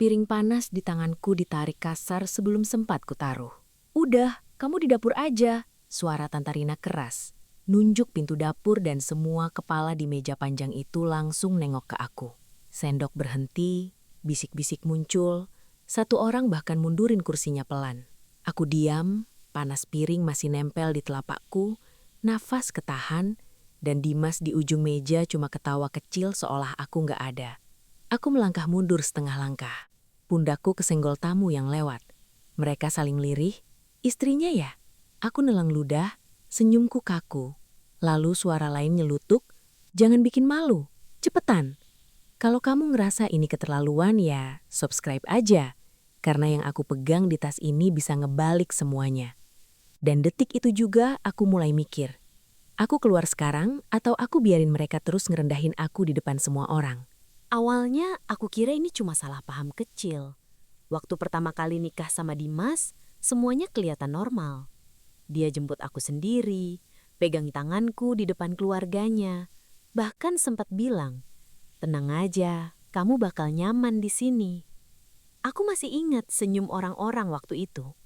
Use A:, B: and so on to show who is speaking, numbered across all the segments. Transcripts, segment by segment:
A: Piring panas di tanganku ditarik kasar sebelum sempat kutaruh. "Udah, kamu di dapur aja," suara Tante Rina keras. Nunjuk pintu dapur dan semua kepala di meja panjang itu langsung nengok ke aku. Sendok berhenti, bisik-bisik muncul, satu orang bahkan mundurin kursinya pelan. Aku diam, panas piring masih nempel di telapakku, nafas ketahan, dan Dimas di ujung meja cuma ketawa kecil seolah aku nggak ada. Aku melangkah mundur setengah langkah. Pundakku kesenggol tamu yang lewat. Mereka saling lirih. Istrinya ya? Aku nelang ludah, senyumku kaku. Lalu suara lain nyelutuk, "Jangan bikin malu, cepetan. Kalau kamu ngerasa ini keterlaluan ya, subscribe aja. Karena yang aku pegang di tas ini bisa ngebalik semuanya." Dan detik itu juga aku mulai mikir. Aku keluar sekarang atau aku biarin mereka terus ngerendahin aku di depan semua orang?
B: Awalnya aku kira ini cuma salah paham kecil. Waktu pertama kali nikah sama Dimas, semuanya kelihatan normal. Dia jemput aku sendiri, pegang tanganku di depan keluarganya. Bahkan sempat bilang, "Tenang aja, kamu bakal nyaman di sini." Aku masih ingat senyum orang-orang waktu itu.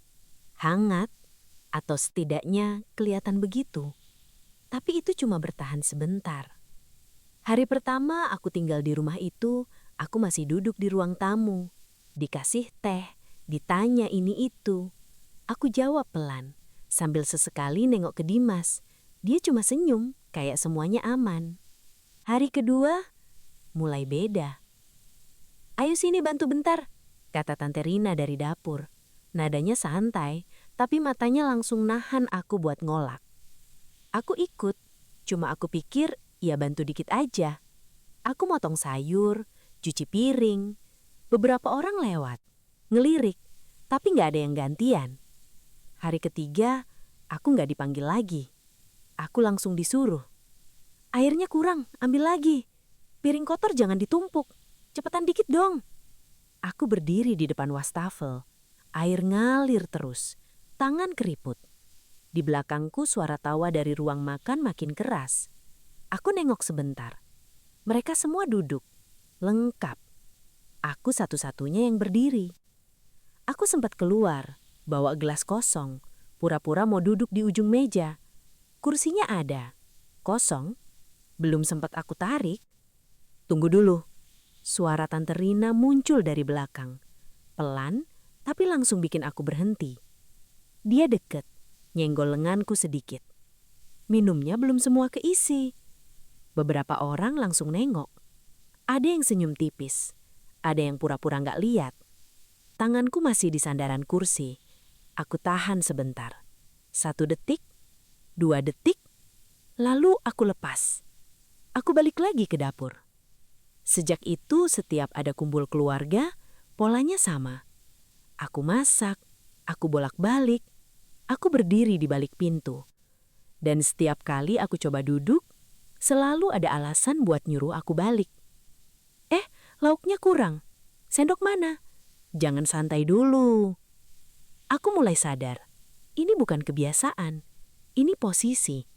B: Hangat, atau setidaknya kelihatan begitu. Tapi itu cuma bertahan sebentar. Hari pertama aku tinggal di rumah itu, aku masih duduk di ruang tamu. Dikasih teh, ditanya ini itu. Aku jawab pelan, sambil sesekali nengok ke Dimas. Dia cuma senyum, kayak semuanya aman. Hari kedua, mulai beda. "Ayo sini bantu bentar," kata Tante Rina dari dapur. Nadanya santai, tapi matanya langsung nahan aku buat ngolak. Aku ikut, cuma aku pikir ya bantu dikit aja. Aku motong sayur, cuci piring. Beberapa orang lewat, ngelirik, tapi nggak ada yang gantian. Hari ketiga, aku nggak dipanggil lagi. Aku langsung disuruh. "Airnya kurang, ambil lagi. Piring kotor jangan ditumpuk. Cepetan dikit dong." Aku berdiri di depan wastafel. Air ngalir terus, tangan keriput. Di belakangku suara tawa dari ruang makan makin keras. Aku nengok sebentar. Mereka semua duduk, lengkap. Aku satu-satunya yang berdiri. Aku sempat keluar, bawa gelas kosong, pura-pura mau duduk di ujung meja. Kursinya ada, kosong. Belum sempat aku tarik. "Tunggu dulu." Suara Tante Rina muncul dari belakang. Pelan, tapi langsung bikin aku berhenti. Dia deket, nyenggol lenganku sedikit. Minumnya belum semua keisi. Beberapa orang langsung nengok. Ada yang senyum tipis, ada yang pura-pura nggak lihat. Tanganku masih di sandaran kursi. Aku tahan sebentar. 1 detik, 2 detik, lalu aku lepas. Aku balik lagi ke dapur. Sejak itu setiap ada kumpul keluarga, polanya sama. Aku masak, aku bolak-balik, aku berdiri di balik pintu. Dan setiap kali aku coba duduk, selalu ada alasan buat nyuruh aku balik. Lauknya kurang. Sendok mana? Jangan santai dulu." Aku mulai sadar, ini bukan kebiasaan, ini posisi.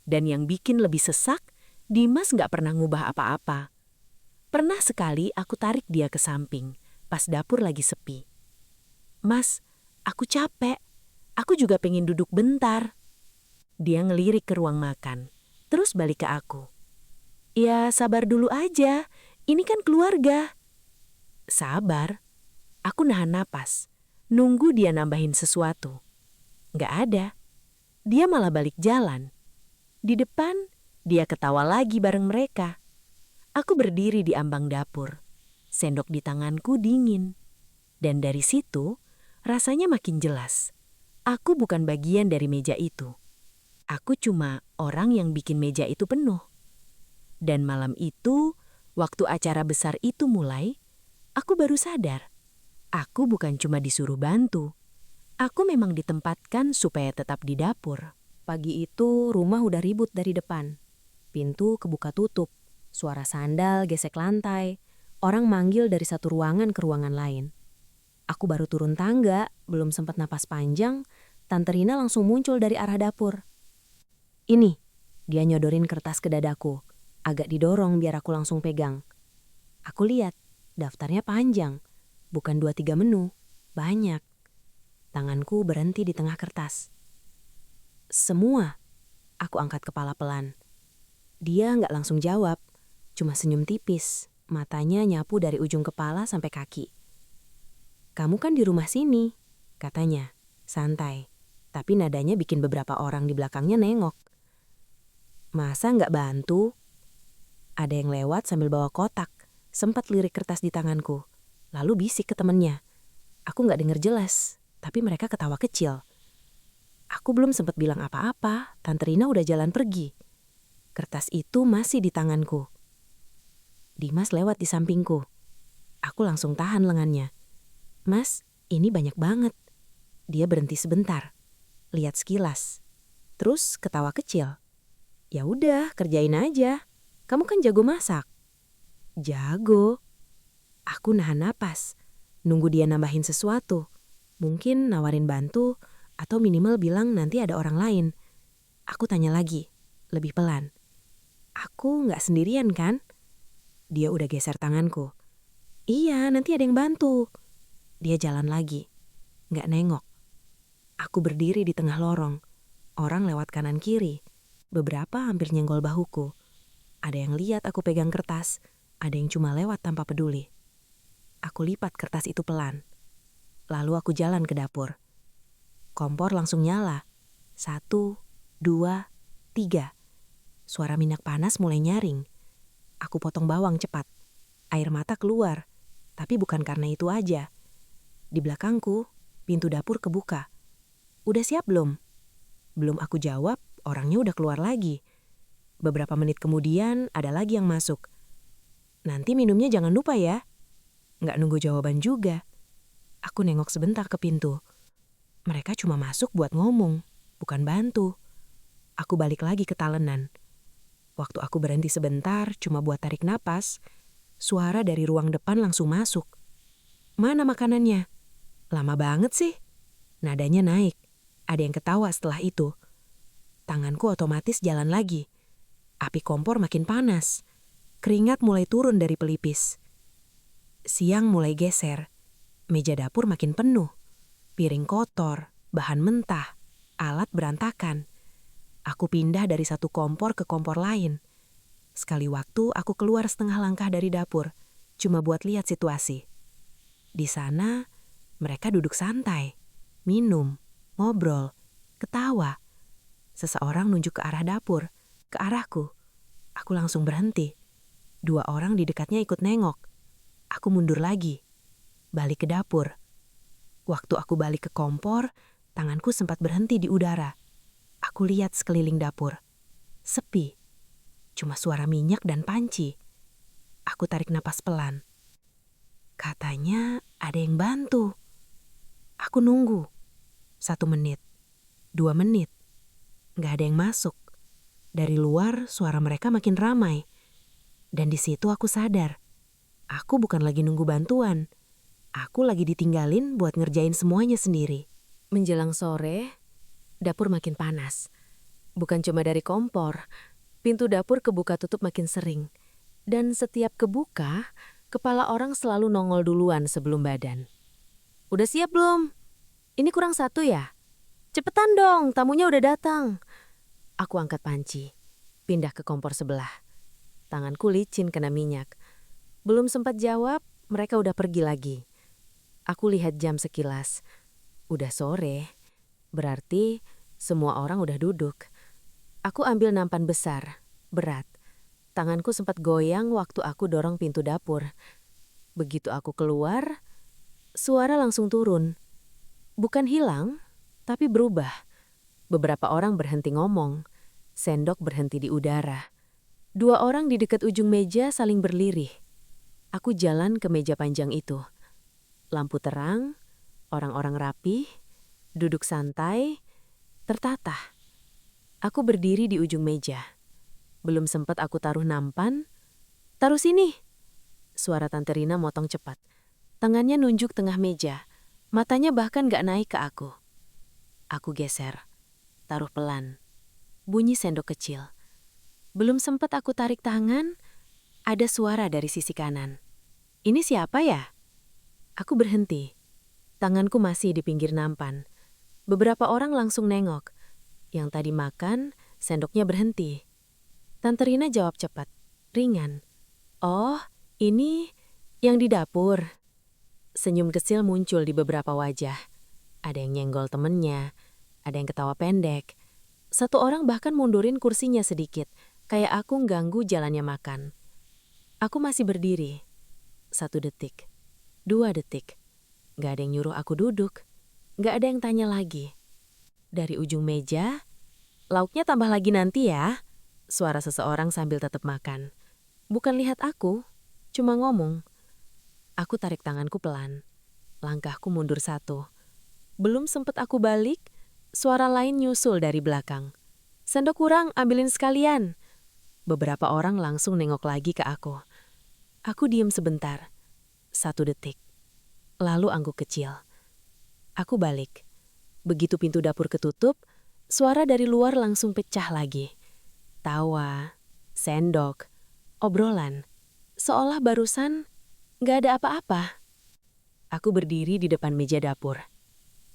B: Dan yang bikin lebih sesak, Dimas gak pernah ngubah apa-apa. Pernah sekali aku tarik dia ke samping, pas dapur lagi sepi. "Mas, aku capek. Aku juga pengen duduk bentar." Dia ngelirik ke ruang makan, terus balik ke aku. "Ya sabar dulu aja, ini kan keluarga." Sabar. Aku nahan napas, nunggu dia nambahin sesuatu. Nggak ada. Dia malah balik jalan. Di depan, dia ketawa lagi bareng mereka. Aku berdiri di ambang dapur. Sendok di tanganku dingin. Dan dari situ, rasanya makin jelas. Aku bukan bagian dari meja itu. Aku cuma orang yang bikin meja itu penuh. Dan malam itu, waktu acara besar itu mulai, aku baru sadar. Aku bukan cuma disuruh bantu. Aku memang ditempatkan supaya tetap di dapur.
A: Pagi itu rumah udah ribut dari depan. Pintu kebuka tutup, suara sandal gesek lantai, orang manggil dari satu ruangan ke ruangan lain. Aku baru turun tangga, belum sempat napas panjang, Tante Rina langsung muncul dari arah dapur. "Ini," dia nyodorin kertas ke dadaku, agak didorong biar aku langsung pegang. Aku lihat, daftarnya panjang.
B: Bukan 2-3 menu, banyak. Tanganku berhenti di tengah kertas. Semua. Aku angkat kepala pelan. Dia nggak langsung jawab, cuma senyum tipis. Matanya nyapu dari ujung kepala sampai kaki. "Kamu kan di rumah sini," katanya, santai. Tapi nadanya bikin beberapa orang di belakangnya nengok. "Masa nggak bantu?" Ada yang lewat sambil bawa kotak, sempat lirik kertas di tanganku. Lalu bisik ke temennya. Aku nggak denger jelas, tapi mereka ketawa kecil. Aku belum sempat bilang apa-apa, Tante Rina udah jalan pergi. Kertas itu masih di tanganku. Dimas lewat di sampingku. Aku langsung tahan lengannya. "Mas, ini banyak banget." Dia berhenti sebentar, lihat sekilas. Terus ketawa kecil. "Ya udah, kerjain aja. Kamu kan jago masak." "Jago." Aku nahan napas, nunggu dia nambahin sesuatu. Mungkin nawarin bantu, atau minimal bilang nanti ada orang lain. Aku tanya lagi, lebih pelan. "Aku nggak sendirian kan?" Dia udah geser tanganku. "Iya, nanti ada yang bantu." Dia jalan lagi, nggak nengok. Aku berdiri di tengah lorong. Orang lewat kanan kiri. Beberapa hampir nyenggol bahuku. Ada yang lihat aku pegang kertas, ada yang cuma lewat tanpa peduli. Aku lipat kertas itu pelan. Lalu aku jalan ke dapur. Kompor langsung nyala. 1, 2, 3. Suara minyak panas mulai nyaring. Aku potong bawang cepat. Air mata keluar. Tapi bukan karena itu aja. Di belakangku, pintu dapur kebuka. "Udah siap belum?" Belum aku jawab, orangnya udah keluar lagi. Beberapa menit kemudian, ada lagi yang masuk. "Nanti minumnya jangan lupa ya." Nggak nunggu jawaban juga. Aku nengok sebentar ke pintu. Mereka cuma masuk buat ngomong, bukan bantu. Aku balik lagi ke talenan. Waktu aku berhenti sebentar, cuma buat tarik napas, suara dari ruang depan langsung masuk. "Mana makanannya?" "Lama banget sih." Nadanya naik. Ada yang ketawa setelah itu. Tanganku otomatis jalan lagi. Api kompor makin panas. Keringat mulai turun dari pelipis. Siang mulai geser. Meja dapur makin penuh. Piring kotor, bahan mentah, alat berantakan. Aku pindah dari satu kompor ke kompor lain. Sekali waktu aku keluar setengah langkah dari dapur, cuma buat lihat situasi. Di sana, mereka duduk santai, minum, ngobrol, ketawa. Seseorang nunjuk ke arah dapur, ke arahku. Aku langsung berhenti. 2 orang di dekatnya ikut nengok. Aku mundur lagi, balik ke dapur. Waktu aku balik ke kompor, tanganku sempat berhenti di udara. Aku lihat sekeliling dapur. Sepi. Cuma suara minyak dan panci. Aku tarik napas pelan. Katanya ada yang bantu. Aku nunggu. 1 menit. 2 menit. Nggak ada yang masuk. Dari luar suara mereka makin ramai. Dan di situ aku sadar. Aku bukan lagi nunggu bantuan. Aku lagi ditinggalin buat ngerjain semuanya sendiri. Menjelang sore, dapur makin panas. Bukan cuma dari kompor, pintu dapur kebuka tutup makin sering. Dan setiap kebuka, kepala orang selalu nongol duluan sebelum badan. "Udah siap belum? Ini kurang 1 ya? Cepetan dong, tamunya udah datang." Aku angkat panci, pindah ke kompor sebelah. Tanganku licin kena minyak. Belum sempat jawab, mereka udah pergi lagi. Aku lihat jam sekilas. Udah sore, berarti semua orang udah duduk. Aku ambil nampan besar, berat. Tanganku sempat goyang waktu aku dorong pintu dapur. Begitu aku keluar, suara langsung turun. Bukan hilang, tapi berubah. Beberapa orang berhenti ngomong. Sendok berhenti di udara. 2 orang di dekat ujung meja saling berlirih. Aku jalan ke meja panjang itu. Lampu terang, orang-orang rapih, duduk santai, tertata. Aku berdiri di ujung meja. Belum sempat aku taruh nampan. "Taruh sini." Suara Tante Rina motong cepat. Tangannya nunjuk tengah meja. Matanya bahkan gak naik ke aku. Aku geser. Taruh pelan. Bunyi sendok kecil. Belum sempat aku tarik tangan, ada suara dari sisi kanan. "Ini siapa ya?" Aku berhenti. Tanganku masih di pinggir nampan. Beberapa orang langsung nengok. Yang tadi makan, sendoknya berhenti. Tante Rina jawab cepat, ringan. Oh, ini yang di dapur. Senyum kecil muncul di beberapa wajah. Ada yang nyenggol temennya, ada yang ketawa pendek. Satu orang bahkan mundurin kursinya sedikit, kayak aku ganggu jalannya makan. Aku masih berdiri. 1 detik, 2 detik. Gak ada yang nyuruh aku duduk. Gak ada yang tanya lagi. Dari ujung meja, lauknya tambah lagi nanti ya. Suara seseorang sambil tetap makan. Bukan lihat aku, cuma ngomong. Aku tarik tanganku pelan. Langkahku mundur 1. Belum sempet aku balik, suara lain nyusul dari belakang. Sendok kurang, ambilin sekalian. Beberapa orang langsung nengok lagi ke aku. Aku diem sebentar. 1 detik. Lalu angguk kecil. Aku balik. Begitu pintu dapur ketutup, suara dari luar langsung pecah lagi. Tawa, sendok, obrolan. Seolah barusan gak ada apa-apa. Aku berdiri di depan meja dapur.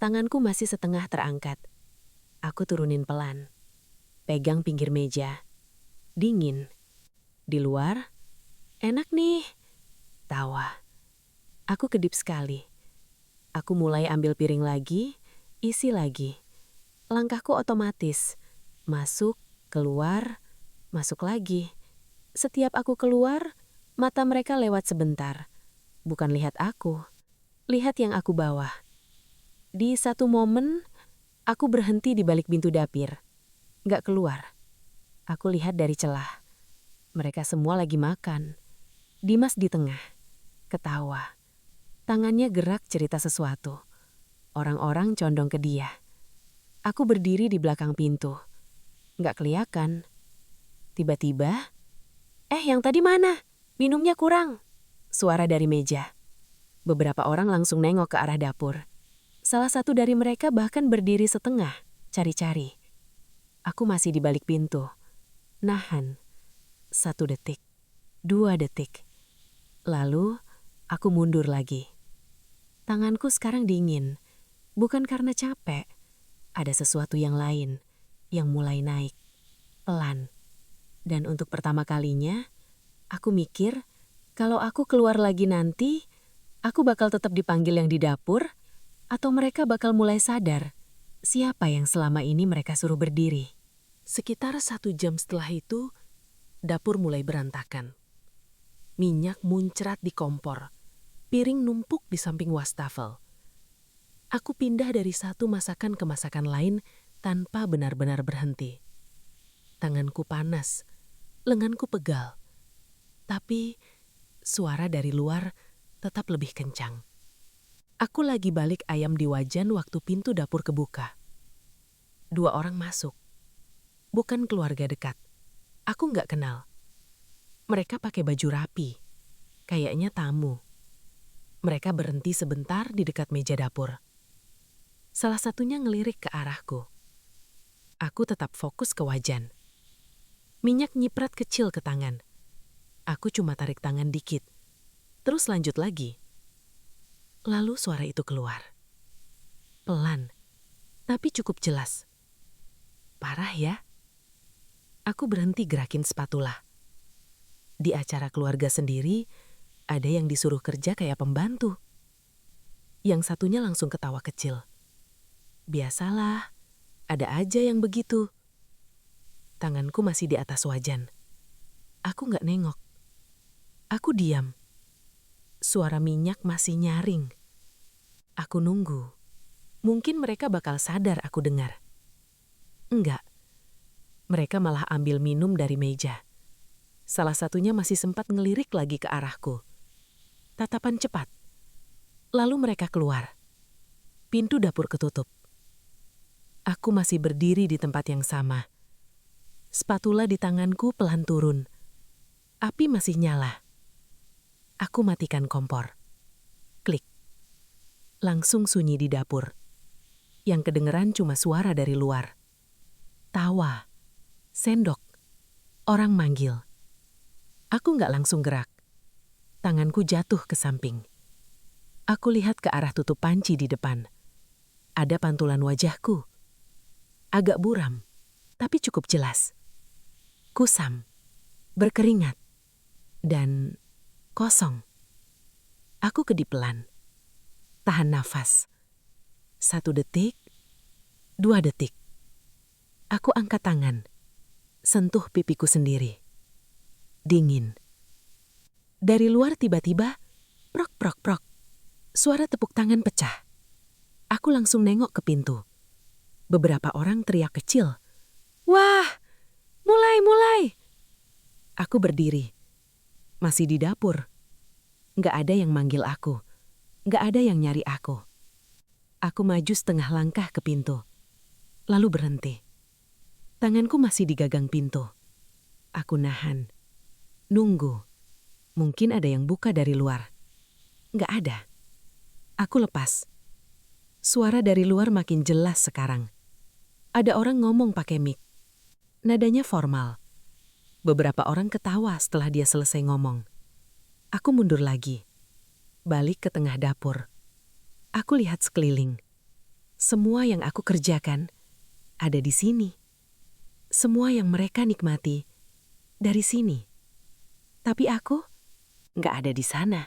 B: Tanganku masih setengah terangkat. Aku turunin pelan. Pegang pinggir meja. Dingin. Di luar, enak nih. Tawa. Aku kedip sekali. Aku mulai ambil piring lagi, isi lagi. Langkahku otomatis. Masuk, keluar, masuk lagi. Setiap aku keluar, mata mereka lewat sebentar. Bukan lihat aku, lihat yang aku bawa. Di satu momen, aku berhenti di balik pintu dapur. Gak keluar. Aku lihat dari celah. Mereka semua lagi makan. Dimas di tengah. Ketawa. Tangannya gerak cerita sesuatu. Orang-orang condong ke dia. Aku berdiri di belakang pintu. Gak kelihatan. Tiba-tiba, yang tadi mana? Minumnya kurang. Suara dari meja. Beberapa orang langsung nengok ke arah dapur. Salah satu dari mereka bahkan berdiri setengah, cari-cari. Aku masih di balik pintu. Nahan. 1 detik. 2 detik. Lalu, aku mundur lagi. Tanganku sekarang dingin. Bukan karena capek. Ada sesuatu yang lain, yang mulai naik. Pelan. Dan untuk pertama kalinya, aku mikir, kalau aku keluar lagi nanti, aku bakal tetap dipanggil yang di dapur, atau mereka bakal mulai sadar siapa yang selama ini mereka suruh berdiri. Sekitar 1 jam setelah itu, dapur mulai berantakan. Minyak muncrat di kompor, piring numpuk di samping wastafel. Aku pindah dari satu masakan ke masakan lain tanpa benar-benar berhenti. Tanganku panas, lenganku pegal. Tapi suara dari luar tetap lebih kencang. Aku lagi balik ayam di wajan waktu pintu dapur kebuka. 2 orang masuk. Bukan keluarga dekat. Aku nggak kenal. Mereka pakai baju rapi. Kayaknya tamu. Mereka berhenti sebentar di dekat meja dapur. Salah satunya ngelirik ke arahku. Aku tetap fokus ke wajan. Minyak nyiprat kecil ke tangan. Aku cuma tarik tangan dikit. Terus lanjut lagi. Lalu suara itu keluar. Pelan, tapi cukup jelas. Parah ya? Aku berhenti gerakin spatula. Di acara keluarga sendiri, ada yang disuruh kerja kayak pembantu. Yang satunya langsung ketawa kecil. Biasalah, ada aja yang begitu. Tanganku masih di atas wajan. Aku nggak nengok. Aku diam. Suara minyak masih nyaring. Aku nunggu. Mungkin mereka bakal sadar aku dengar. Enggak. Mereka malah ambil minum dari meja. Salah satunya masih sempat ngelirik lagi ke arahku. Tatapan cepat. Lalu mereka keluar. Pintu dapur ketutup. Aku masih berdiri di tempat yang sama. Spatula di tanganku pelan turun. Api masih nyala. Aku matikan kompor. Klik. Langsung sunyi di dapur. Yang kedengeran cuma suara dari luar. Tawa. Sendok. Orang manggil. Aku nggak langsung gerak. Tanganku jatuh ke samping.
C: Aku lihat ke arah tutup panci di depan. Ada pantulan wajahku. Agak buram, tapi cukup jelas. Kusam, berkeringat, dan kosong. Aku kedip pelan. Tahan nafas. 1 detik, 2 detik. Aku angkat tangan, sentuh pipiku sendiri. Dingin. Dari luar tiba-tiba, prok prok prok. Suara tepuk tangan pecah. Aku langsung nengok ke pintu. Beberapa orang teriak kecil. Wah, mulai. Aku berdiri. Masih di dapur. Nggak ada yang manggil aku. Nggak ada yang nyari aku. Aku maju setengah langkah ke pintu. Lalu berhenti. Tanganku masih di gagang pintu. Aku nahan. Nunggu. Mungkin ada yang buka dari luar. Nggak ada. Aku lepas. Suara dari luar makin jelas sekarang. Ada orang ngomong pakai mic. Nadanya formal. Beberapa orang ketawa setelah dia selesai ngomong. Aku mundur lagi. Balik ke tengah dapur. Aku lihat sekeliling. Semua yang aku kerjakan ada di sini. Semua yang mereka nikmati dari sini. Tapi aku nggak ada di sana.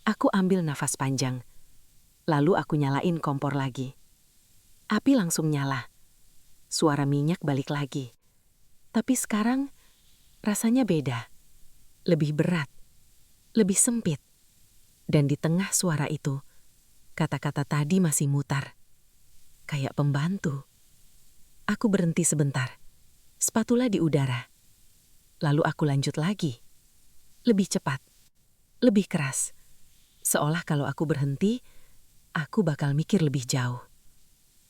C: Aku ambil nafas panjang. Lalu aku nyalain kompor lagi. Api langsung nyala. Suara minyak balik lagi. Tapi sekarang rasanya beda. Lebih berat. Lebih sempit. Dan di tengah suara itu, kata-kata tadi masih mutar. Kayak pembantu. Aku berhenti sebentar. Spatula di udara. Lalu aku lanjut lagi. Lebih cepat. Lebih keras. Seolah kalau aku berhenti, aku bakal mikir lebih jauh.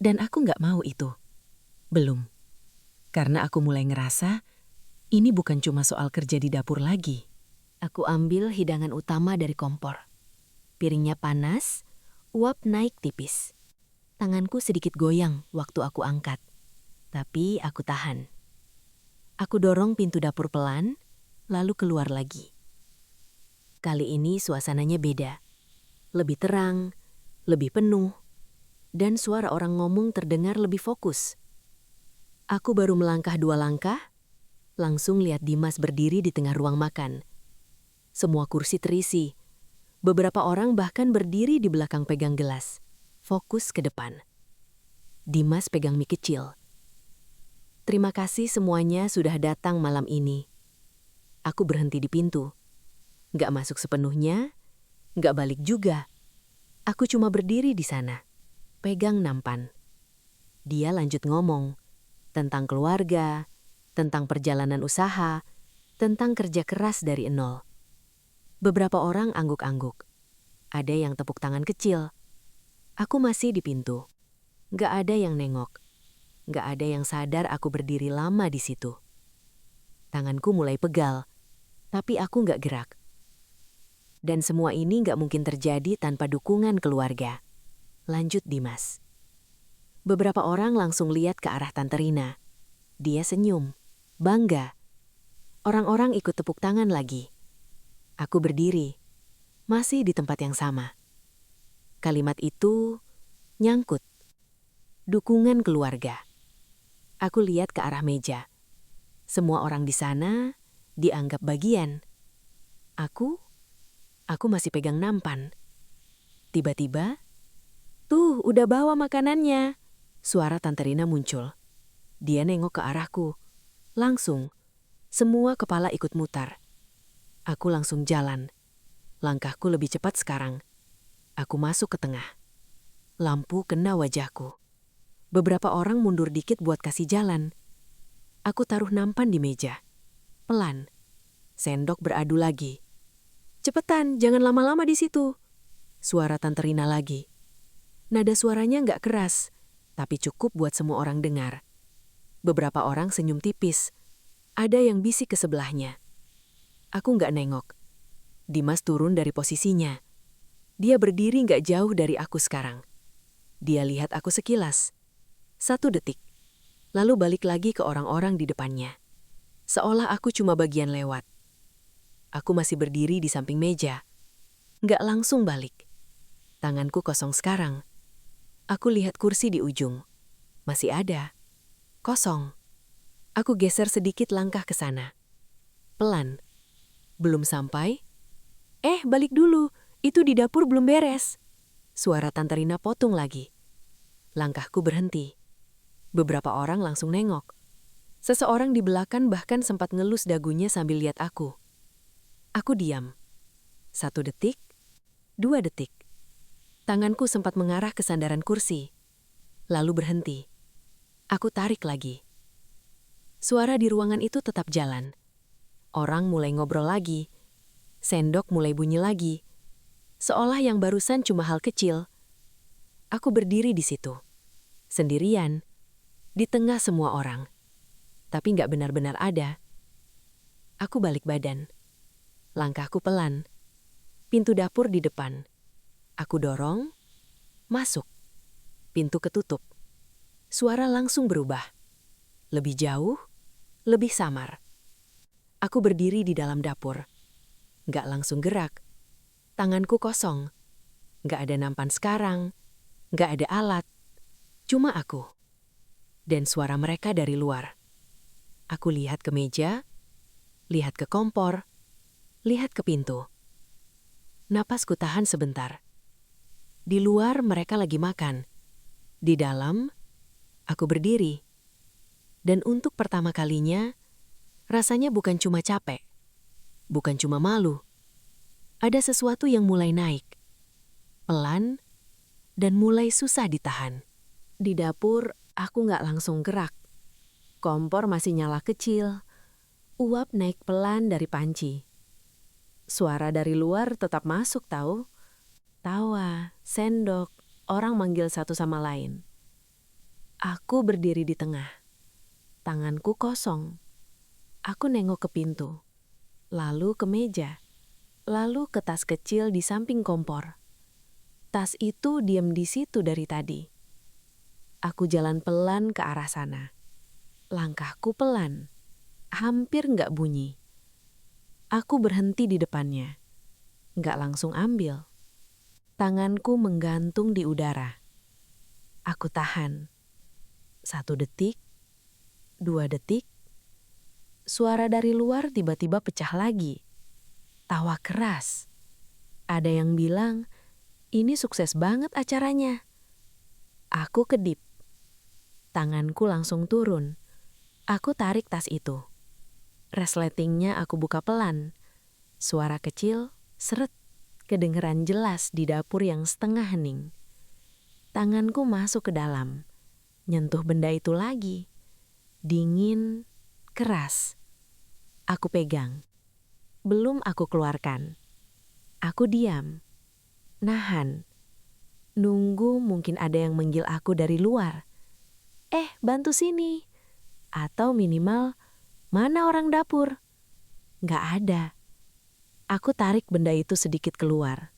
C: Dan aku nggak mau itu. Belum. Karena aku mulai ngerasa, ini bukan cuma soal kerja di dapur lagi.
A: Aku ambil hidangan utama dari kompor. Piringnya panas, uap naik tipis. Tanganku sedikit goyang waktu aku angkat. Tapi aku tahan. Aku dorong pintu dapur pelan, lalu keluar lagi. Kali ini suasananya beda. Lebih terang, lebih penuh, dan suara orang ngomong terdengar lebih fokus. Aku baru melangkah 2 langkah, langsung lihat Dimas berdiri di tengah ruang makan. Semua kursi terisi. Beberapa orang bahkan berdiri di belakang pegang gelas, fokus ke depan. Dimas pegang mie kecil. Terima kasih semuanya sudah datang malam ini. Aku berhenti di pintu. Nggak masuk sepenuhnya, nggak balik juga. Aku cuma berdiri di sana, pegang nampan. Dia lanjut ngomong tentang keluarga, tentang perjalanan usaha, tentang kerja keras dari nol. Beberapa orang angguk-angguk. Ada yang tepuk tangan kecil. Aku masih di pintu. Nggak ada yang nengok. Nggak ada yang sadar aku berdiri lama di situ. Tanganku mulai pegal, tapi aku nggak gerak. Dan semua ini nggak mungkin terjadi tanpa dukungan keluarga. Lanjut Dimas. Beberapa orang langsung lihat ke arah Tante Rina. Dia senyum, bangga. Orang-orang ikut tepuk tangan lagi. Aku berdiri, masih di tempat yang sama. Kalimat itu nyangkut. Dukungan keluarga. Aku lihat ke arah meja. Semua orang di sana dianggap bagian. Aku masih pegang nampan. Tiba-tiba, tuh udah bawa makanannya. Suara Tante Rina muncul. Dia nengok ke arahku. Langsung, semua kepala ikut mutar. Aku langsung jalan. Langkahku lebih cepat sekarang. Aku masuk ke tengah. Lampu kena wajahku. Beberapa orang mundur dikit buat kasih jalan. Aku taruh nampan di meja. Pelan. Sendok beradu lagi. Cepetan, jangan lama-lama di situ. Suara Tante Rina lagi. Nada suaranya nggak keras, tapi cukup buat semua orang dengar. Beberapa orang senyum tipis. Ada yang bisik ke sebelahnya. Aku nggak nengok. Dimas turun dari posisinya. Dia berdiri nggak jauh dari aku sekarang. Dia lihat aku sekilas. 1 detik. Lalu balik lagi ke orang-orang di depannya. Seolah aku cuma bagian lewat. Aku masih berdiri di samping meja. Nggak langsung balik. Tanganku kosong sekarang. Aku lihat kursi di ujung. Masih ada. Kosong. Aku geser sedikit langkah ke sana. Pelan. Belum sampai. Balik dulu. Itu di dapur belum beres. Suara Tante Rina potong lagi. Langkahku berhenti. Beberapa orang langsung nengok. Seseorang di belakang bahkan sempat ngelus dagunya sambil lihat aku. Aku diam. 1 detik, 2 detik. Tanganku sempat mengarah ke sandaran kursi. Lalu berhenti. Aku tarik lagi. Suara di ruangan itu tetap jalan. Orang mulai ngobrol lagi. Sendok mulai bunyi lagi. Seolah yang barusan cuma hal kecil. Aku berdiri di situ. Sendirian. Di tengah semua orang. Tapi nggak benar-benar ada. Aku balik badan. Langkahku pelan. Pintu dapur di depan. Aku dorong. Masuk. Pintu ketutup. Suara langsung berubah. Lebih jauh, lebih samar. Aku berdiri di dalam dapur. Nggak langsung gerak. Tanganku kosong. Nggak ada nampan sekarang. Nggak ada alat. Cuma aku. Dan suara mereka dari luar. Aku lihat ke meja, lihat ke kompor, lihat ke pintu. Napasku tahan sebentar. Di luar mereka lagi makan. Di dalam, aku berdiri. Dan untuk pertama kalinya, rasanya bukan cuma capek. Bukan cuma malu. Ada sesuatu yang mulai naik. Pelan, dan mulai susah ditahan. Di dapur, aku nggak langsung gerak. Kompor masih nyala kecil. Uap naik pelan dari panci. Suara dari luar tetap masuk tahu. Tawa, sendok, orang manggil satu sama lain. Aku berdiri di tengah. Tanganku kosong. Aku nengok ke pintu. Lalu ke meja. Lalu ke tas kecil di samping kompor. Tas itu diam di situ dari tadi. Aku jalan pelan ke arah sana. Langkahku pelan. Hampir nggak bunyi. Aku berhenti di depannya. Nggak langsung ambil. Tanganku menggantung di udara. Aku tahan. 1 detik, 2 detik. Suara dari luar tiba-tiba pecah lagi. Tawa keras. Ada yang bilang, ini sukses banget acaranya. Aku kedip. Tanganku langsung turun. Aku tarik tas itu. Resletingnya aku buka pelan. Suara kecil, seret. Kedengeran jelas di dapur yang setengah hening. Tanganku masuk ke dalam. Nyentuh benda itu lagi. Dingin, keras. Aku pegang. Belum aku keluarkan. Aku diam. Nahan. Nunggu mungkin ada yang manggil aku dari luar. Bantu sini. Atau minimal, mana orang dapur? Nggak ada. Aku tarik benda itu sedikit keluar.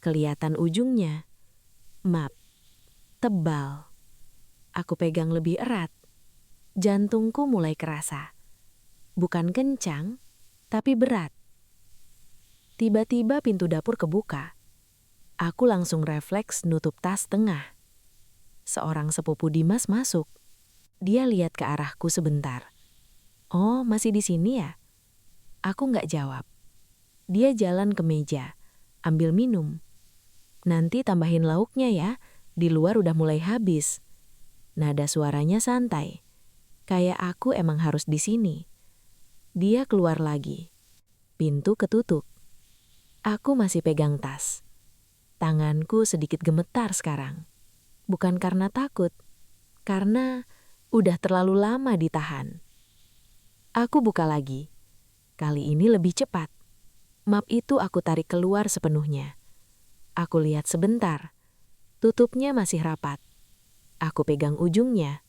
A: Kelihatan ujungnya. Map. Tebal. Aku pegang lebih erat. Jantungku mulai kerasa. Bukan kencang, tapi berat. Tiba-tiba pintu dapur kebuka. Aku langsung refleks nutup tas tengah. Seorang sepupu Dimas masuk. Dia lihat ke arahku sebentar. Oh, masih di sini ya? Aku nggak jawab. Dia jalan ke meja, ambil minum. Nanti tambahin lauknya ya, di luar udah mulai habis. Nada suaranya santai, kayak aku emang harus di sini. Dia keluar lagi. Pintu ketutup. Aku masih pegang tas. Tanganku sedikit gemetar sekarang. Bukan karena takut, karena udah terlalu lama ditahan. Aku buka lagi. Kali ini lebih cepat. Map itu aku tarik keluar sepenuhnya. Aku lihat sebentar. Tutupnya masih rapat. Aku pegang ujungnya.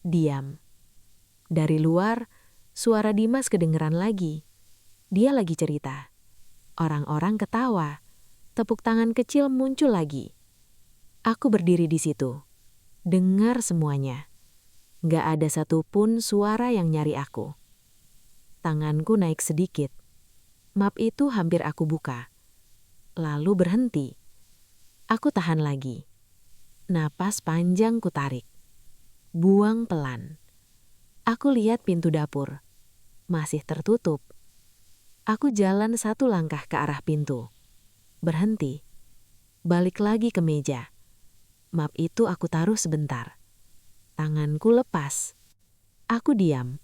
A: Diam. Dari luar, suara Dimas kedengeran lagi. Dia lagi cerita. Orang-orang ketawa. Tepuk tangan kecil muncul lagi. Aku berdiri di situ. Dengar semuanya. Nggak ada satupun suara yang nyari aku. Tanganku naik sedikit. Map itu hampir aku buka. Lalu berhenti.
C: Aku tahan lagi. Napas panjang ku tarik. Buang pelan. Aku lihat pintu dapur. Masih tertutup. Aku jalan 1 langkah ke arah pintu. Berhenti. Balik lagi ke meja. Map itu aku taruh sebentar. Tanganku lepas. Aku diam.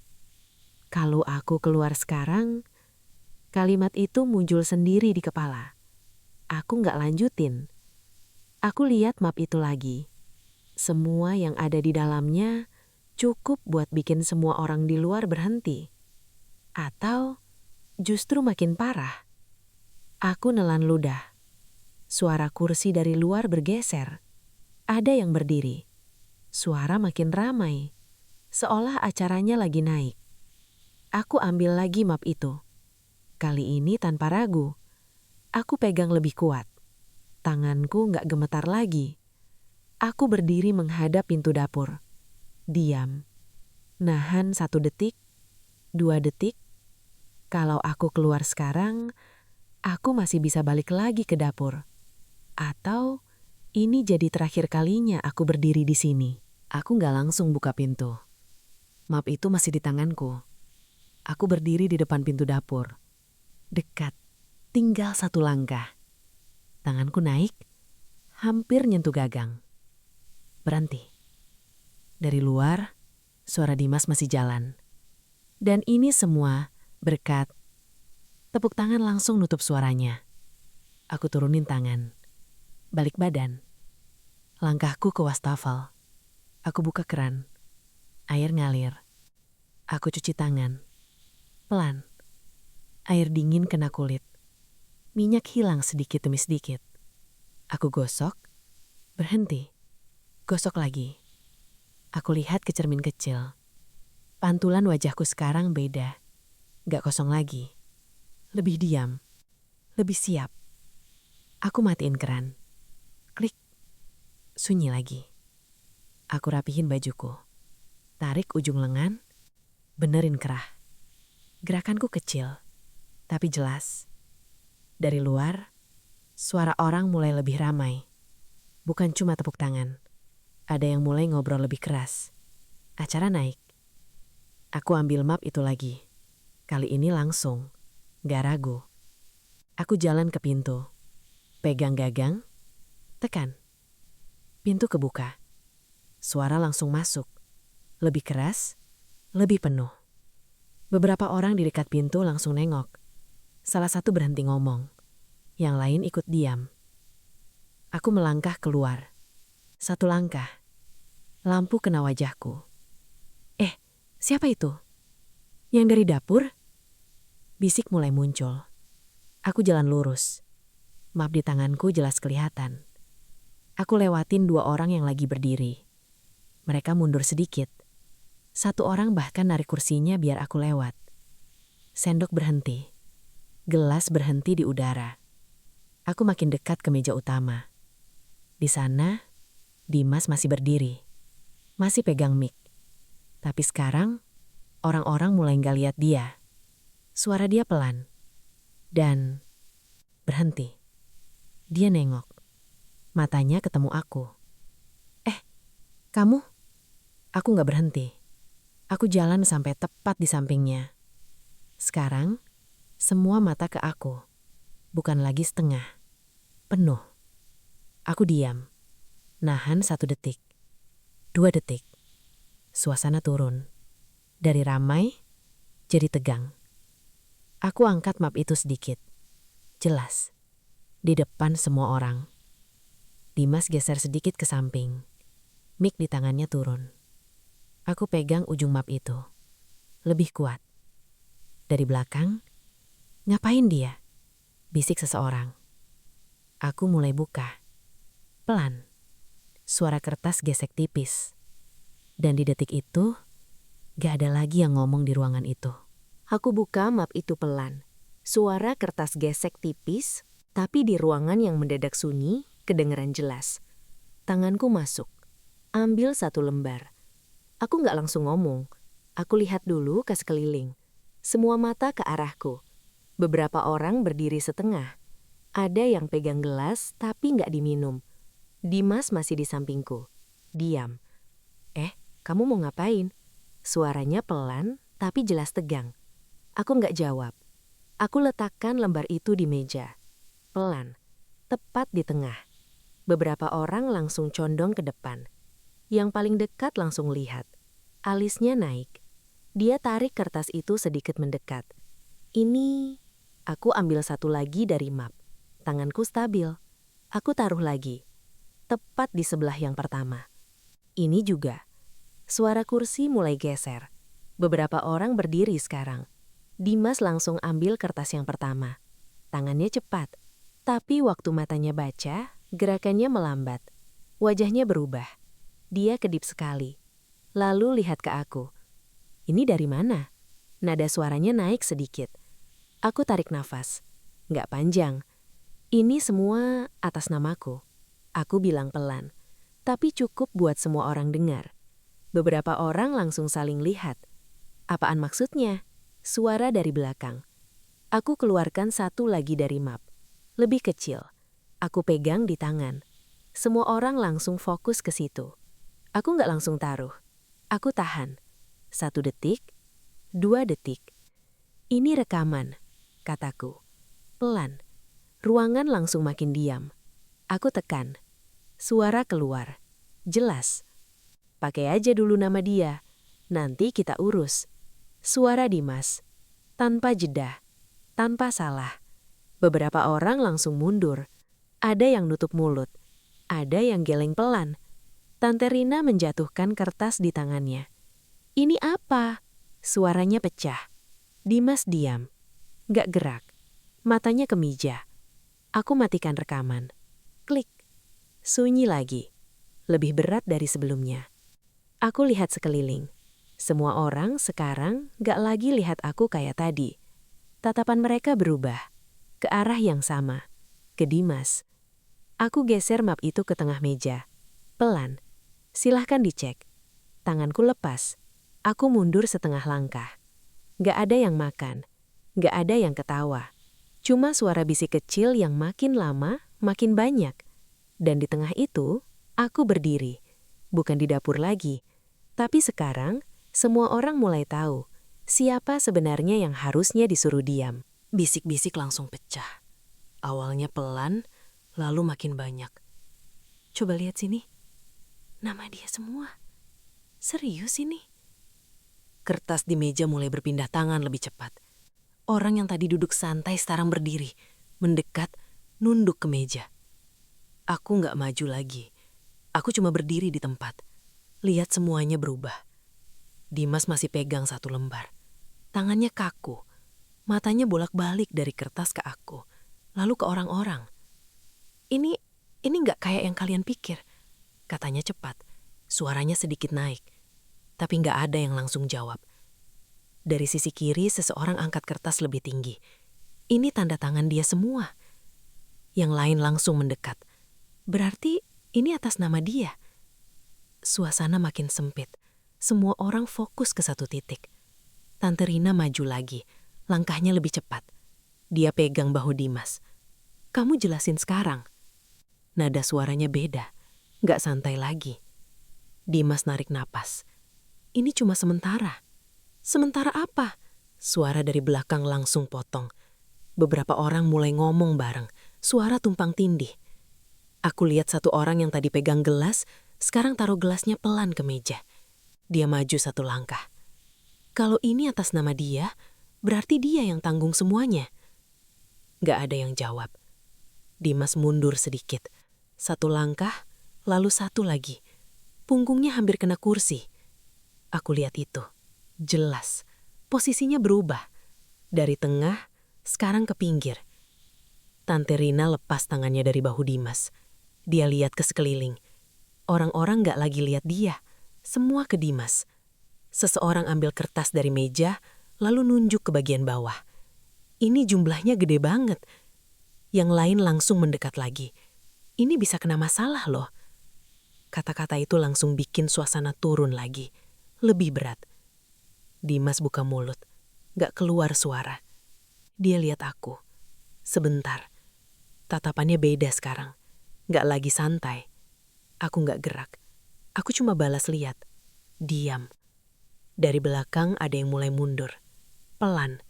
C: Kalau aku keluar sekarang, kalimat itu muncul sendiri di kepala. Aku nggak lanjutin. Aku lihat map itu lagi. Semua yang ada di dalamnya cukup buat bikin semua orang di luar berhenti. Atau justru makin parah. Aku nelan ludah. Suara kursi dari luar bergeser. Ada yang berdiri. Suara makin ramai. Seolah acaranya lagi naik. Aku ambil lagi map itu. Kali ini tanpa ragu. Aku pegang lebih kuat. Tanganku nggak gemetar lagi. Aku berdiri menghadap pintu dapur. Diam. Nahan 1 detik, 2 detik. Kalau aku keluar sekarang, aku masih bisa balik lagi ke dapur. Atau ini jadi terakhir kalinya aku berdiri di sini.
A: Aku nggak langsung buka pintu. Map itu masih di tanganku. Aku berdiri di depan pintu dapur. Dekat, tinggal 1 langkah. Tanganku naik, hampir nyentuh gagang. Berhenti. Dari luar, suara Dimas masih jalan. Dan ini semua berkat tepuk tangan langsung nutup suaranya. Aku turunin tangan. Balik badan. Langkahku ke wastafel. Aku buka keran. Air ngalir. Aku cuci tangan. Pelan. Air dingin kena kulit. Minyak hilang sedikit demi sedikit. Aku gosok. Berhenti. Gosok lagi. Aku lihat ke cermin kecil. Pantulan wajahku sekarang beda. Gak kosong lagi. Lebih diam. Lebih siap. Aku matiin keran. Klik. Sunyi lagi. Aku rapihin bajuku. Tarik ujung lengan. Benerin kerah. Gerakanku kecil. Tapi jelas. Dari luar, suara orang mulai lebih ramai. Bukan cuma tepuk tangan. Ada yang mulai ngobrol lebih keras. Acara naik. Aku ambil map itu lagi. Kali ini langsung. Gak ragu. Aku jalan ke pintu. Pegang gagang. Tekan. Pintu kebuka. Suara langsung masuk. Lebih keras. Lebih penuh. Beberapa orang di dekat pintu langsung nengok. Salah satu berhenti ngomong. Yang lain ikut diam. Aku melangkah keluar. 1 langkah. Lampu kena wajahku. Siapa itu? Yang dari dapur? Bisik mulai muncul. Aku jalan lurus. Map di tanganku jelas kelihatan. Aku lewatin 2 orang yang lagi berdiri. Mereka mundur sedikit. 1 orang bahkan narik kursinya biar aku lewat. Sendok berhenti. Gelas berhenti di udara. Aku makin dekat ke meja utama. Di sana, Dimas masih berdiri. Masih pegang mic. Tapi sekarang, orang-orang mulai nggak lihat dia. Suara dia pelan. Dan berhenti. Dia nengok. Matanya ketemu aku. Kamu? Aku nggak berhenti. Aku jalan sampai tepat di sampingnya. Sekarang, semua mata ke aku. Bukan lagi setengah. Penuh. Aku diam. Nahan 1 detik. 2 detik. Suasana turun. Dari ramai, jadi tegang. Aku angkat map itu sedikit. Jelas. Di depan semua orang. Dimas geser sedikit ke samping. Mic di tangannya turun. Aku pegang ujung map itu. Lebih kuat. Dari belakang, ngapain dia? Bisik seseorang. Aku mulai buka. Pelan. Suara kertas gesek tipis. Dan di detik itu, gak ada lagi yang ngomong di ruangan itu.
B: Aku buka map itu pelan. Suara kertas gesek tipis, tapi di ruangan yang mendadak sunyi, kedengeran jelas. Tanganku masuk. Ambil 1 lembar. Aku gak langsung ngomong. Aku lihat dulu ke sekeliling. Semua mata ke arahku. Beberapa orang berdiri setengah. Ada yang pegang gelas tapi gak diminum. Dimas masih di sampingku. Diam. Kamu mau ngapain? Suaranya pelan, tapi jelas tegang. Aku nggak jawab. Aku letakkan lembar itu di meja. Pelan, tepat di tengah. Beberapa orang langsung condong ke depan. Yang paling dekat langsung lihat. Alisnya naik. Dia tarik kertas itu sedikit mendekat. Ini... Aku ambil satu lagi dari map. Tanganku stabil. Aku taruh lagi. Tepat di sebelah yang pertama. Ini juga. Suara kursi mulai geser. Beberapa orang berdiri sekarang. Dimas langsung ambil kertas yang pertama. Tangannya cepat. Tapi waktu matanya baca, gerakannya melambat. Wajahnya berubah. Dia kedip sekali. Lalu lihat ke aku. Ini dari mana? Nada suaranya naik sedikit. Aku tarik nafas. Nggak panjang. Ini semua atas namaku. Aku bilang pelan. Tapi cukup buat semua orang dengar. Beberapa orang langsung saling lihat. Apaan maksudnya? Suara dari belakang. Aku keluarkan satu lagi dari map. Lebih kecil. Aku pegang di tangan. Semua orang langsung fokus ke situ. Aku nggak langsung taruh. Aku tahan. 1 detik, 2 detik. Ini rekaman, kataku. Pelan. Ruangan langsung makin diam. Aku tekan. Suara keluar. Jelas. Pakai aja dulu nama dia. Nanti kita urus. Suara Dimas. Tanpa jeda. Tanpa salah. Beberapa orang langsung mundur. Ada yang nutup mulut. Ada yang geleng pelan. Tante Rina menjatuhkan kertas di tangannya. Ini apa? Suaranya pecah. Dimas diam. Gak gerak. Matanya ke meja. Aku matikan rekaman. Klik. Sunyi lagi. Lebih berat dari sebelumnya. Aku lihat sekeliling. Semua orang sekarang gak lagi lihat aku kayak tadi. Tatapan mereka berubah. Ke arah yang sama. Ke Dimas. Aku geser map itu ke tengah meja. Pelan. Silahkan dicek. Tanganku lepas. Aku mundur setengah langkah. Gak ada yang makan. Gak ada yang ketawa. Cuma suara bisik kecil yang makin lama, makin banyak. Dan di tengah itu, aku berdiri. Bukan di dapur lagi. Tapi sekarang, semua orang mulai tahu siapa sebenarnya yang harusnya disuruh diam.
C: Bisik-bisik langsung pecah. Awalnya pelan, lalu makin banyak. Coba lihat sini. Nama dia semua. Serius ini? Kertas di meja mulai berpindah tangan lebih cepat. Orang yang tadi duduk santai sekarang berdiri, mendekat, nunduk ke meja. Aku nggak maju lagi. Aku cuma berdiri di tempat. Lihat semuanya berubah. Dimas masih pegang satu lembar. Tangannya kaku. Matanya bolak-balik dari kertas ke aku. Lalu ke orang-orang. Ini nggak kayak yang kalian pikir. Katanya cepat. Suaranya sedikit naik. Tapi nggak ada yang langsung jawab. Dari sisi kiri seseorang angkat kertas lebih tinggi. Ini tanda tangan dia semua. Yang lain langsung mendekat. Berarti ini atas nama dia. Suasana makin sempit. Semua orang fokus ke satu titik. Tante Rina maju lagi. Langkahnya lebih cepat. Dia pegang bahu Dimas. Kamu jelasin sekarang. Nada suaranya beda. Gak santai lagi. Dimas narik napas. Ini cuma sementara. Sementara apa? Suara dari belakang langsung potong. Beberapa orang mulai ngomong bareng. Suara tumpang tindih. Aku lihat satu orang yang tadi pegang gelas, sekarang taruh gelasnya pelan ke meja. Dia maju satu langkah. Kalau ini atas nama dia, berarti dia yang tanggung semuanya. Gak ada yang jawab. Dimas mundur sedikit. Satu langkah, lalu satu lagi. Punggungnya hampir kena kursi. Aku lihat itu. Jelas. Posisinya berubah. Dari tengah, sekarang ke pinggir. Tante Rina lepas tangannya dari bahu Dimas. Dia lihat ke sekeliling. Orang-orang gak lagi lihat dia. Semua ke Dimas. Seseorang ambil kertas dari meja, lalu nunjuk ke bagian bawah. Ini jumlahnya gede banget. Yang lain langsung mendekat lagi. Ini bisa kena masalah loh. Kata-kata itu langsung bikin suasana turun lagi. Lebih berat. Dimas buka mulut. Gak keluar suara. Dia lihat aku. Sebentar. Tatapannya beda sekarang. Gak lagi santai. Aku nggak gerak. Aku cuma balas lihat. Diam. Dari belakang ada yang mulai mundur. Pelan.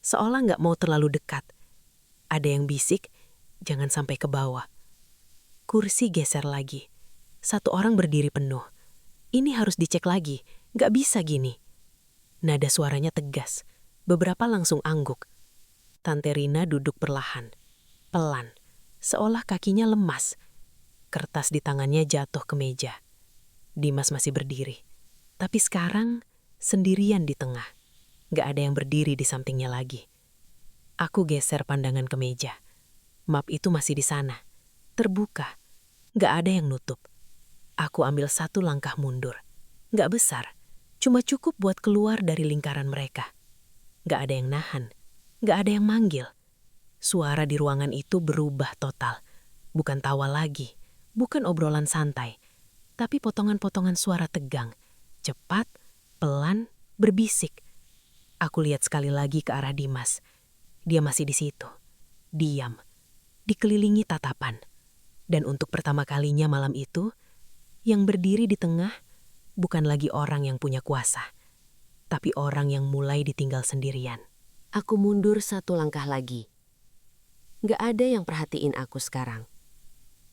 C: Seolah nggak mau terlalu dekat. Ada yang bisik, jangan sampai ke bawah. Kursi geser lagi. Satu orang berdiri penuh. Ini harus dicek lagi. Nggak bisa gini. Nada suaranya tegas. Beberapa langsung angguk. Tante Rina duduk perlahan. Pelan. Seolah kakinya lemas. Kertas di tangannya jatuh ke meja. Dimas masih berdiri. Tapi sekarang sendirian di tengah. Nggak ada yang berdiri di sampingnya lagi. Aku geser pandangan ke meja. Map itu masih di sana. Terbuka. Nggak ada yang nutup. Aku ambil satu langkah mundur. Nggak besar. Cuma cukup buat keluar dari lingkaran mereka. Nggak ada yang nahan. Nggak ada yang manggil. Suara di ruangan itu berubah total. Bukan tawa lagi. Bukan obrolan santai. Tapi potongan-potongan suara tegang. Cepat, pelan, berbisik. Aku lihat sekali lagi ke arah Dimas. Dia masih di situ. Diam. Dikelilingi tatapan. Dan untuk pertama kalinya malam itu, yang berdiri di tengah bukan lagi orang yang punya kuasa, tapi orang yang mulai ditinggal sendirian.
B: Aku mundur satu langkah lagi. Gak ada yang perhatiin aku sekarang.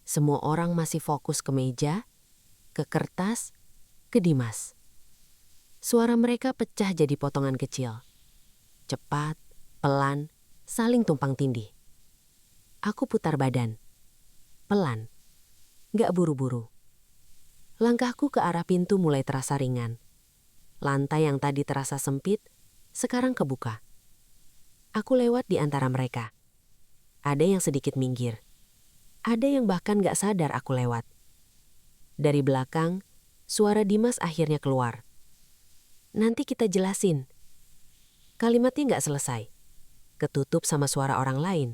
B: Semua orang masih fokus ke meja, ke kertas, ke Dimas. Suara mereka pecah jadi potongan kecil. Cepat, pelan, saling tumpang tindih. Aku putar badan. Pelan. Gak buru-buru. Langkahku ke arah pintu mulai terasa ringan. Lantai yang tadi terasa sempit, sekarang kebuka. Aku lewat di antara mereka. Ada yang sedikit minggir. Ada yang bahkan gak sadar aku lewat. Dari belakang, suara Dimas akhirnya keluar. Nanti kita jelasin. Kalimatnya gak selesai. Ketutup sama suara orang lain.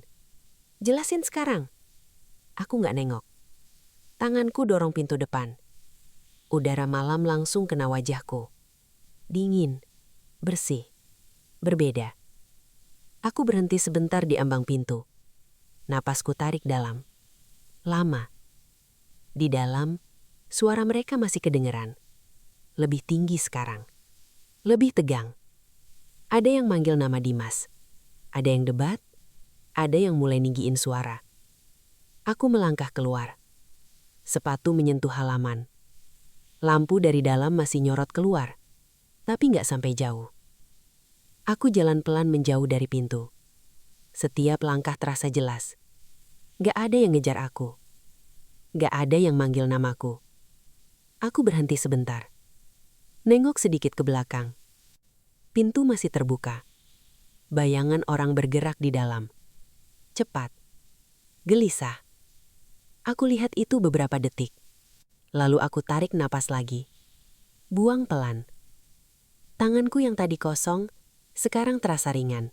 B: Jelasin sekarang. Aku gak nengok. Tanganku dorong pintu depan. Udara malam langsung kena wajahku. Dingin, bersih, berbeda. Aku berhenti sebentar di ambang pintu. Napasku tarik dalam. Lama. Di dalam, suara mereka masih kedengeran. Lebih tinggi sekarang. Lebih tegang. Ada yang manggil nama Dimas. Ada yang debat. Ada yang mulai ninggiin suara. Aku melangkah keluar. Sepatu menyentuh halaman. Lampu dari dalam masih nyorot keluar. Tapi nggak sampai jauh. Aku jalan pelan menjauh dari pintu. Setiap langkah terasa jelas. Gak ada yang ngejar aku. Gak ada yang manggil namaku. Aku berhenti sebentar. Nengok sedikit ke belakang. Pintu masih terbuka. Bayangan orang bergerak di dalam. Cepat. Gelisah. Aku lihat itu beberapa detik. Lalu aku tarik napas lagi. Buang pelan. Tanganku yang tadi kosong, sekarang terasa ringan.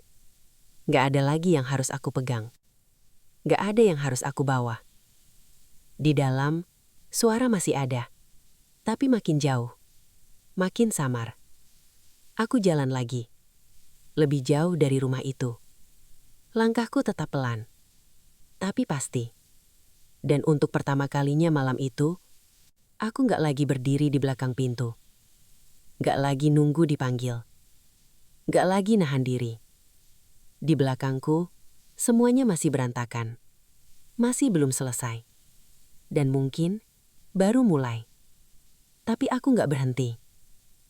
B: Gak ada lagi yang harus aku pegang. Gak ada yang harus aku bawa. Di dalam, suara masih ada. Tapi makin jauh. Makin samar. Aku jalan lagi. Lebih jauh dari rumah itu. Langkahku tetap pelan. Tapi pasti. Dan untuk pertama kalinya malam itu, aku gak lagi berdiri di belakang pintu. Gak lagi nunggu dipanggil. Gak lagi nahan diri. Di belakangku, semuanya masih berantakan. Masih belum selesai. Dan mungkin baru mulai. Tapi aku gak berhenti.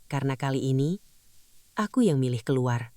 B: Karena kali ini, aku yang milih keluar.